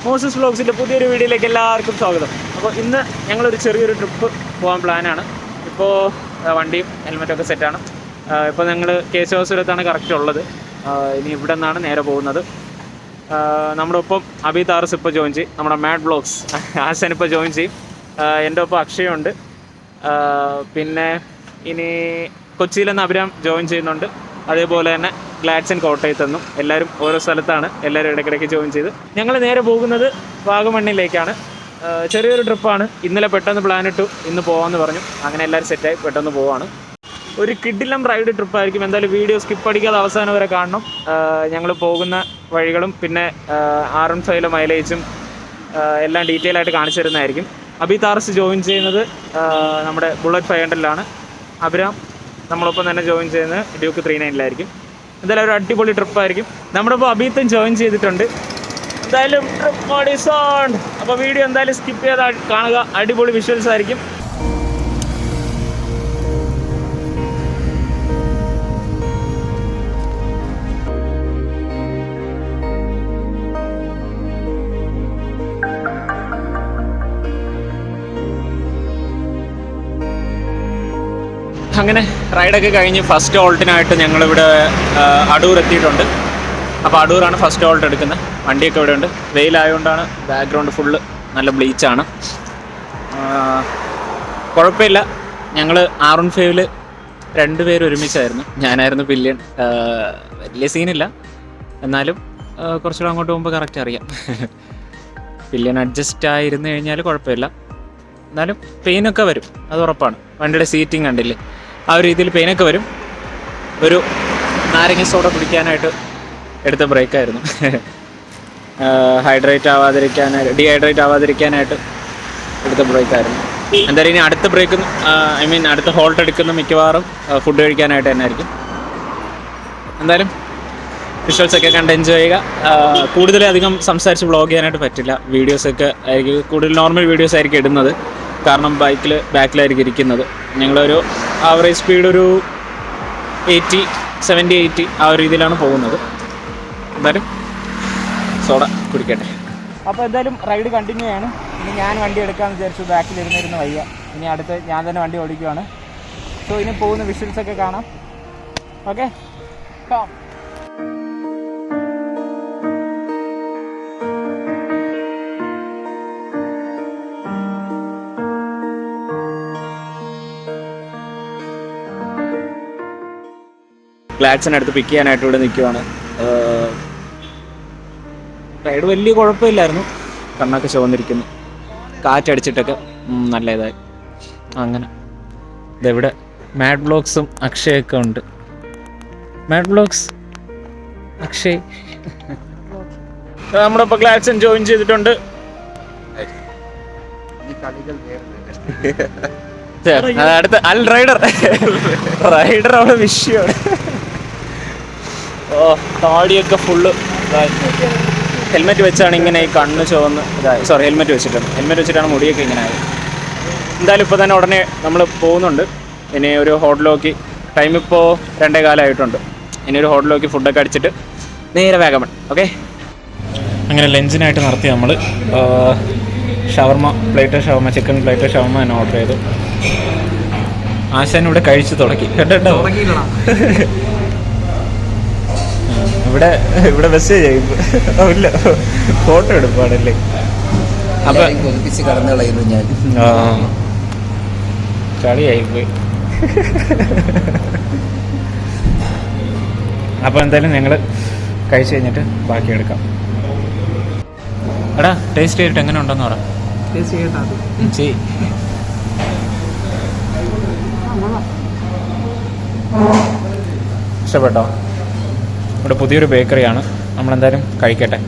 Moses വ്ലോഗ്സിൻ്റെ പുതിയൊരു വീഡിയോയിലേക്ക് എല്ലാവർക്കും സ്വാഗതം. അപ്പോൾ ഇന്ന് ഞങ്ങളൊരു ചെറിയൊരു ട്രിപ്പ് പോകാൻ പ്ലാനാണ്. ഇപ്പോൾ വണ്ടിയും ഹെൽമെറ്റൊക്കെ സെറ്റാണ്. ഇപ്പോൾ ഞങ്ങൾ കേശവസുരത്താണ് കറക്റ്റ് ഉള്ളത്. ഇനി ഇവിടെ നിന്നാണ് നേരെ പോകുന്നത്. നമ്മുടെ ഒപ്പം അബി താറസ് ഇപ്പോൾ ജോയിൻ ചെയ്യും. നമ്മുടെ മാഡ് വ്ലോഗ്സ് ആശാൻ ഇപ്പോൾ ജോയിൻ ചെയ്യും. എൻ്റെ ഒപ്പം അക്ഷയുണ്ട്. പിന്നെ ഇനി കൊച്ചിയിൽ നിന്ന് അഭിരാം ജോയിൻ ചെയ്യുന്നുണ്ട്. അതേപോലെ തന്നെ ഗ്ലാഡ്സൺ കോട്ടയത്ത് നിന്നും എല്ലാവരും ഓരോ സ്ഥലത്താണ്. എല്ലാവരും ഇടയ്ക്കിടയ്ക്ക് ജോയിൻ ചെയ്ത് ഞങ്ങൾ നേരെ പോകുന്നത് വാഗമണ്ണിലേക്കാണ്. ചെറിയൊരു ട്രിപ്പാണ്. ഇന്നലെ പെട്ടെന്ന് പ്ലാനിട്ടു, ഇന്ന് പോകാമെന്ന് പറഞ്ഞു. അങ്ങനെ എല്ലാവരും സെറ്റായി പെട്ടെന്ന് പോവാണ്. ഒരു കിഡിലം റൈഡ് ട്രിപ്പായിരിക്കും. എന്തായാലും വീഡിയോ സ്കിപ്പ് അടിക്കാതെ അവസാനം വരെ കാണണം. ഞങ്ങൾ പോകുന്ന വഴികളും പിന്നെ R15 മൈലേജും എല്ലാം ഡീറ്റെയിൽ ആയിട്ട് കാണിച്ചു തരുന്നതായിരിക്കും. അബി താറസ് ജോയിൻ ചെയ്യുന്നത് നമ്മുടെ ബുള്ളറ്റ് 500-ലാണ്. അഭിരാം നമ്മളൊപ്പം തന്നെ ജോയിൻ ചെയ്യുന്നത് ഡ്യൂക്ക് 390-ലായിരിക്കും. എന്തായാലും ഒരു അടിപൊളി ട്രിപ്പായിരിക്കും. നമ്മുടെ ഇപ്പോൾ അബീത്തും ജോയിൻ ചെയ്തിട്ടുണ്ട്. എന്തായാലും ട്രിപ്പ് മോഡ് ഈസ് ഓൺ. അപ്പോൾ വീഡിയോ എന്തായാലും സ്കിപ്പ് ചെയ്ത് കാണുക. അടിപൊളി വിഷ്വൽസ് ആയിരിക്കും. അങ്ങനെ റൈഡൊക്കെ കഴിഞ്ഞ് ഫസ്റ്റ് ഹോൾട്ടിനായിട്ട് ഞങ്ങളിവിടെ അടൂർ എത്തിയിട്ടുണ്ട്. അപ്പോൾ അടൂറാണ് ഫസ്റ്റ് ഹോൾട്ട് എടുക്കുന്നത്. വണ്ടിയൊക്കെ ഇവിടെ ഉണ്ട്. വെയിലായതുകൊണ്ടാണ് ബാക്ക്ഗ്രൗണ്ട് ഫുള്ള് നല്ല ബ്ലീച്ചാണ്. കുഴപ്പമില്ല. ഞങ്ങൾ R15 രണ്ടുപേരും ഒരുമിച്ചായിരുന്നു. ഞാനായിരുന്നു പില്യൺ. വലിയ സീനില്ല, എന്നാലും കുറച്ചുകൂടെ അങ്ങോട്ട് പോകുമ്പോൾ കറക്റ്റ് അറിയാം. പില്യൺ അഡ്ജസ്റ്റ് ആയിരുന്നു കഴിഞ്ഞാൽ കുഴപ്പമില്ല. എന്നാലും പെയിനൊക്കെ വരും, അത് ഉറപ്പാണ്. വണ്ടിയുടെ സീറ്റിംഗ് കണ്ടില്ലേ, ആ ഒരു രീതിയിൽ പെയിനൊക്കെ വരും. ഒരു നാരങ്ങ സോഡ കുടിക്കാനായിട്ട് എടുത്ത ബ്രേക്കായിരുന്നു. ഡീഹൈഡ്രേറ്റ് ആവാതിരിക്കാനായിട്ട് എടുത്ത ബ്രേക്കായിരുന്നു. എന്തായാലും ഇനി അടുത്ത ബ്രേക്ക് അടുത്ത ഹോൾട്ട് എടുക്കുന്ന മിക്കവാറും ഫുഡ് കഴിക്കാനായിട്ട് തന്നെ ആയിരിക്കും. എന്തായാലും വിഷ്വൽസൊക്കെ കണ്ട് എൻജോയ് ചെയ്യുക. കൂടുതലധികം സംസാരിച്ച് വ്ളോഗ് ചെയ്യാനായിട്ട് പറ്റില്ല. വീഡിയോസൊക്കെ ആയിരിക്കും കൂടുതൽ നോർമൽ വീഡിയോസ് ആയിരിക്കും ഇടുന്നത്. കാരണം ബാക്കിലായിരിക്കും ഇരിക്കുന്നത്. ഞങ്ങളൊരു ആവറേജ് സ്പീഡ് ഒരു 70-80 ആ ഒരു രീതിയിലാണ് പോകുന്നത്. എന്തായാലും സോഡ കുടിക്കട്ടെ. അപ്പോൾ എന്തായാലും റൈഡ് കണ്ടിന്യൂ ആണ്. ഇനി ഞാൻ വണ്ടി എടുക്കാമെന്ന് വിചാരിച്ചു. ബാക്കിലിരുന്നിരുന്ന് വയ്യ. ഇനി അടുത്ത് ഞാൻ തന്നെ വണ്ടി ഓടിക്കുകയാണ്. സോ ഇനി പോകുന്ന വിഷ്വൽസൊക്കെ കാണാം. ഓക്കെ, ഗ്ലാഡ്സനടുത്ത് പിക്ക് ചെയ്യാനായിട്ട് ഇവിടെ നിൽക്കുവാണ്. റൈഡ് വലിയ കുഴപ്പമില്ലായിരുന്നു. കണ്ണൊക്കെ ചുവന്നിരിക്കുന്നു. കാറ്റടിച്ചിട്ടൊക്കെ നല്ല ഇതായി. അങ്ങനെ ഇതെവിടെ മാഡ് വ്ലോഗ്സും അക്ഷയൊക്കെ ഉണ്ട്. Mad vlogs Akshay. നമ്മുടെ ഇപ്പോൾ ഗ്ലാഡ്സൺ ജോയിൻ ചെയ്തിട്ടുണ്ട്. അടുത്ത അൽ റൈഡർ അവിടെ വിഷയമാണ്. ഓ, താടിയൊക്കെ ഫുള്ള് ഹെൽമെറ്റ് വെച്ചാണ് ഇങ്ങനെ ഈ കണ്ണ് ചുവന്ന് ഇതായി. സോറി, ഹെൽമെറ്റ് വെച്ചിട്ടാണ് മുടിയൊക്കെ ഇങ്ങനെ ആയത്. എന്തായാലും ഇപ്പോൾ തന്നെ ഉടനെ നമ്മൾ പോകുന്നുണ്ട്. ഇനി ഒരു ഹോട്ടലോക്കി, ടൈം ഇപ്പോൾ 2:15 ആയിട്ടുണ്ട്. ഇനി ഒരു ഹോട്ടലോക്കി ഫുഡൊക്കെ അടിച്ചിട്ട് നേരെ വാഗമൺ. ഓക്കെ, അങ്ങനെ ലഞ്ചിനായിട്ട് നടത്തി നമ്മൾ ഷവർമ, ചിക്കൻ പ്ലേറ്റ് ഷവർമ തന്നെ ഓർഡർ ചെയ്തു. ആശാൻ ഇവിടെ കഴിച്ച് തുടങ്ങി. കേട്ടോ, ഇവിടെ മെസ്സേജ് ഇല്ല, ഫോട്ടോ എടുപ്പാണല്ലേ. അപ്പൊ ചളിയായിപ്പോയി. അപ്പൊ എന്തായാലും ഞങ്ങള് കഴിച്ചു കഴിഞ്ഞിട്ട് ബാക്കി എടുക്കാം. എടാ, ടേസ്റ്റ് ചെയ്തിട്ട് എങ്ങനെ ഉണ്ടെന്ന് പറ. ഇഷ്ടപ്പെട്ടോ? ഇവിടെ പുതിയൊരു ബേക്കറിയാണ്. നമ്മളെന്തായാലും കഴിക്കട്ടെ.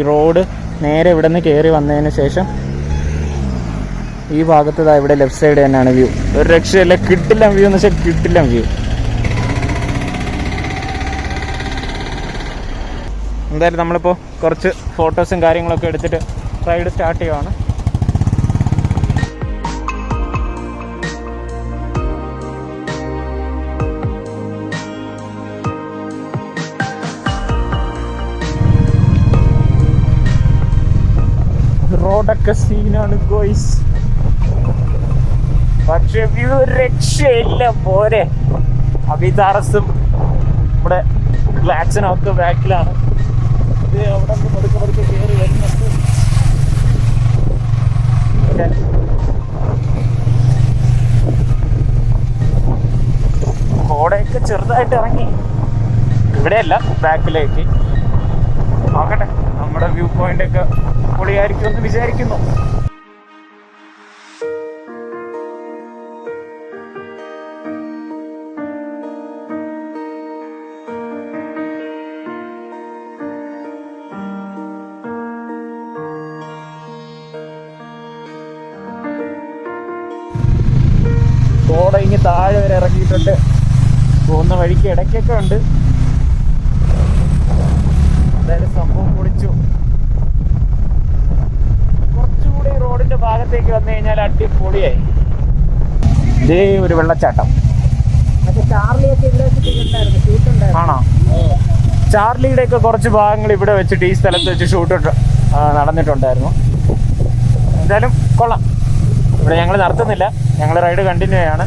ഈ റോഡ് നേരെ ഇവിടെ നിന്ന് കയറി വന്നതിന് ശേഷം ഈ ഭാഗത്ത് ഇവിടെ ലെഫ്റ്റ് സൈഡ് തന്നെയാണ് വ്യൂ. ഒരു രക്ഷയല്ല, കിട്ടില്ല വ്യൂ എന്ന് വെച്ചാൽ കിട്ടില്ല വ്യൂ. എന്തായാലും നമ്മളിപ്പോൾ കുറച്ച് ഫോട്ടോസും കാര്യങ്ങളൊക്കെ എടുത്തിട്ട് റൈഡ് സ്റ്റാർട്ട് ചെയ്യുവാണ്. റോഡൊക്കെ സീനാണ് ഗോയ്സ്, പക്ഷെ വ്യൂ രക്ഷയില്ല പോരെ. അഭിതാറസും ഇവിടെ ഗ്ലാക്സനും ഒക്കെ ബാക്കിലാണ്. ഇത് അവിടെ നിന്ന് പതുക്കെ പതുക്കെ കയറി വരുന്നുണ്ട്. കോടയൊക്കെ ചെറുതായിട്ട് ഇറങ്ങി, ഇവിടെയല്ല ബാക്കിലേക്ക്. നോക്കട്ടെ, നമ്മുടെ വ്യൂ പോയിന്റ് ഒക്കെ പൊളിയായിരിക്കുമെന്ന് വിചാരിക്കുന്നു. കോട ഇങ്ങ് താഴെ വരെ ഇറങ്ങിയിട്ടുണ്ട്. പോകുന്ന വഴിക്ക് ഇടയ്ക്കൊക്കെ ഉണ്ട്. എന്തായാലും സംഭവം പൊളിച്ചു. കുറച്ചുകൂടി റോഡിന്റെ ഭാഗത്തേക്ക് വന്നു കഴിഞ്ഞാൽ അടിപൊളിയായി. ഇതേ ഒരു വെള്ളച്ചാട്ടം ആണോ? ചാർലിയുടെ ഒക്കെ കുറച്ച് ഭാഗങ്ങൾ ഇവിടെ വെച്ചിട്ട് ഈ സ്ഥലത്ത് വെച്ച് ഷൂട്ട് നടന്നിട്ടുണ്ടായിരുന്നു. എന്തായാലും കൊള്ളാം. ഇവിടെ ഞങ്ങൾ നടത്തുന്നില്ല, ഞങ്ങൾ റൈഡ് കണ്ടിന്യൂ ചെയ്യാണ്.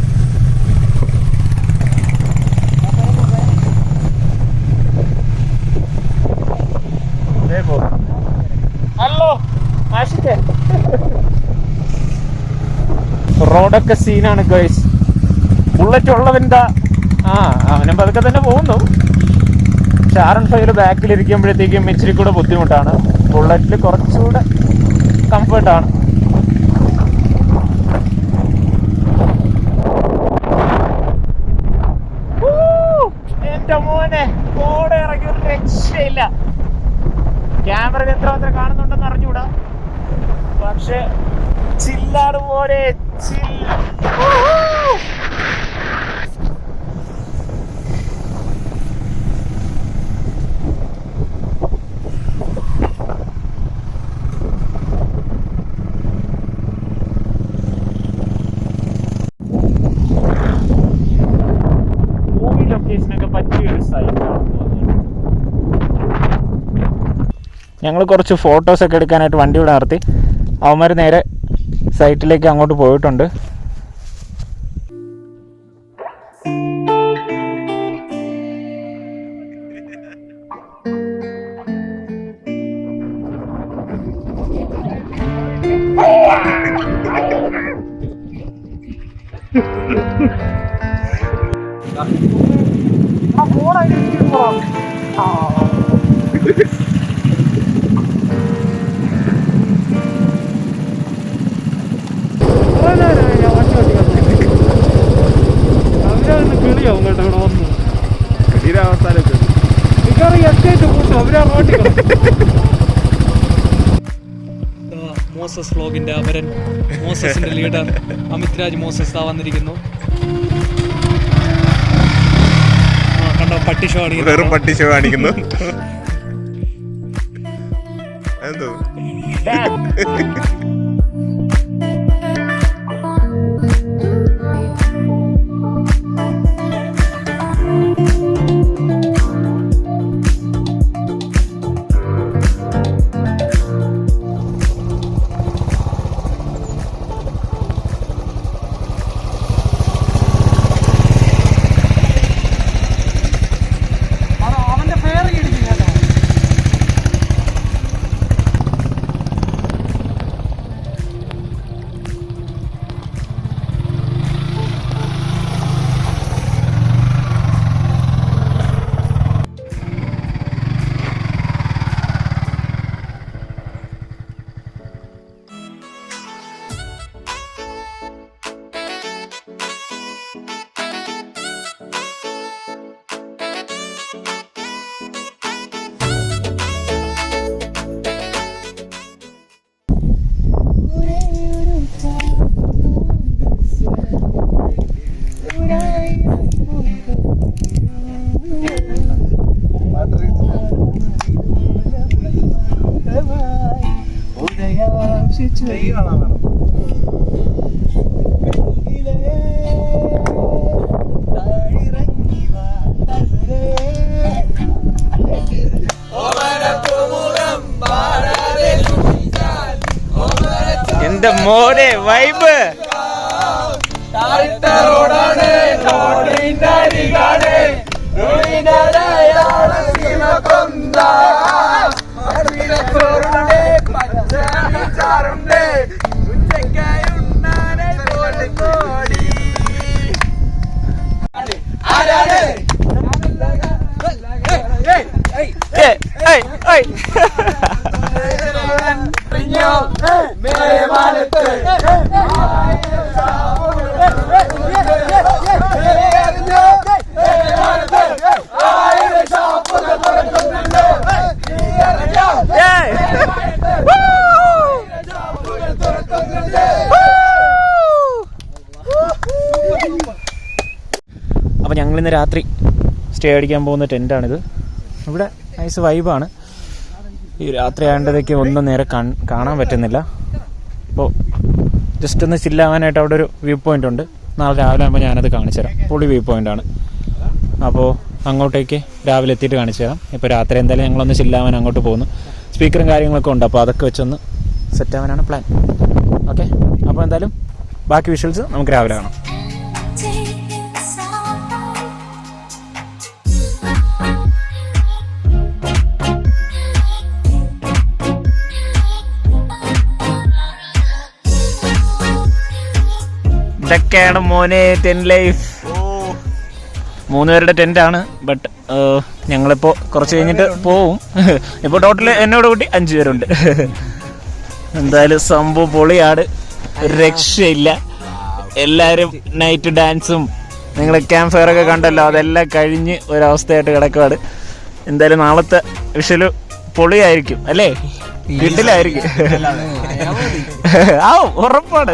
ഹലോ ആഷിക്കേ, റോഡൊക്കെ സീനാണ് ഗൈസ്. ബുള്ളറ്റ് ഉള്ളവൻ്റെ അവനും പതുക്കെ തന്നെ പോകുന്നു. R15 ബാക്കിലിരിക്കുമ്പോഴത്തേക്കും ഇച്ചിരി കൂടെ ബുദ്ധിമുട്ടാണ്. ബുള്ളറ്റിൽ കുറച്ചുകൂടെ കംഫർട്ടാണ്. എന്റെ മോനെ, കോട ഇറങ്ങി ഒരു രക്ഷയില്ല. ക്യാമറയിൽ എത്ര കാണുന്നുണ്ടെന്ന് അറിഞ്ഞൂടാ, പക്ഷെ ചില്ലാണ് പോലെ ചില്ല. മൂവി ലൊക്കേഷനൊക്കെ പറ്റിയൊരു സൈറ്റാണ്. ഞങ്ങൾ കുറച്ച് ഫോട്ടോസൊക്കെ എടുക്കാനായിട്ട് വണ്ടി ഇവിടെ നിർത്തി. അവന്മാർ നേരെ സൈറ്റിലേക്ക് അങ്ങോട്ട് പോയിട്ടുണ്ട്. മോസസ് വ്ലോഗിന്റെ അമരൻ, മോസസിന്റെ ലീഡർ അമിത് രാജ് മോസസ് വന്നിരിക്കുന്നു. കണ്ടോ, പട്ടി ഷോ കാണിക്കുന്നു. വെറും പട്ടി ഷോ കാണിക്കുന്നു. എന്തോ എന്റെ മോനെ വൈബ്. അപ്പോൾ ഞങ്ങളിന്ന് രാത്രി സ്റ്റേ അടിക്കാൻ പോകുന്ന ടെൻറ്റാണിത്. ഇവിടെ നൈസ് വൈബാണ്. ഈ രാത്രി ആണ്ടതൊക്കെ ഒന്നും നേരെ കാണാൻ പറ്റുന്നില്ല. അപ്പോൾ ജസ്റ്റ് ഒന്ന് ചില്ലാവാനായിട്ട് അവിടെ ഒരു വ്യൂ പോയിൻ്റ് ഉണ്ട്. നാളെ രാവിലെ ആകുമ്പോൾ ഞാനത് കാണിച്ചു തരാം. പൊളി വ്യൂ പോയിൻ്റാണ്. അപ്പോൾ അങ്ങോട്ടേക്ക് രാവിലെ എത്തിയിട്ട് കാണിച്ചു തരാം. ഇപ്പോൾ രാത്രി എന്തായാലും ഞങ്ങളൊന്ന് ചില്ലാവാൻ അങ്ങോട്ട് പോകുന്നു. സ്പീക്കറും കാര്യങ്ങളൊക്കെ ഉണ്ട്. അപ്പോൾ അതൊക്കെ വെച്ചൊന്ന് സെറ്റാവാനാണ് പ്ലാൻ. ഓക്കെ, അപ്പോൾ എന്തായാലും ബാക്കി വിഷ്വൽസ് നമുക്ക് രാവിലെ കാണാം. ഇതൊക്കെയാണ് മോനെ ടെന്റ് ലൈഫ്. 3 പേരുടെ ടെൻറ്റാണ്. ബട്ട് ഞങ്ങളിപ്പോൾ കുറച്ച് കഴിഞ്ഞിട്ട് പോവും. ഇപ്പോൾ ടോട്ടൽ എന്നോട് കൂട്ടി 5 പേരുണ്ട്. എന്തായാലും സംഭവം പൊളിയാണ്, ഒരു രക്ഷയില്ല. എല്ലാവരും നൈറ്റ് ഡാൻസും നിങ്ങൾ ക്യാമ്പ് ഫയറൊക്കെ കണ്ടല്ലോ, അതെല്ലാം കഴിഞ്ഞ് ഒരവസ്ഥയായിട്ട് കിടക്കുവാണ്. എന്തായാലും നാളത്തെ വിഷല് പൊളിയായിരിക്കും അല്ലേ? വീട്ടിലായിരിക്കും. ആ ഉറപ്പാണ്.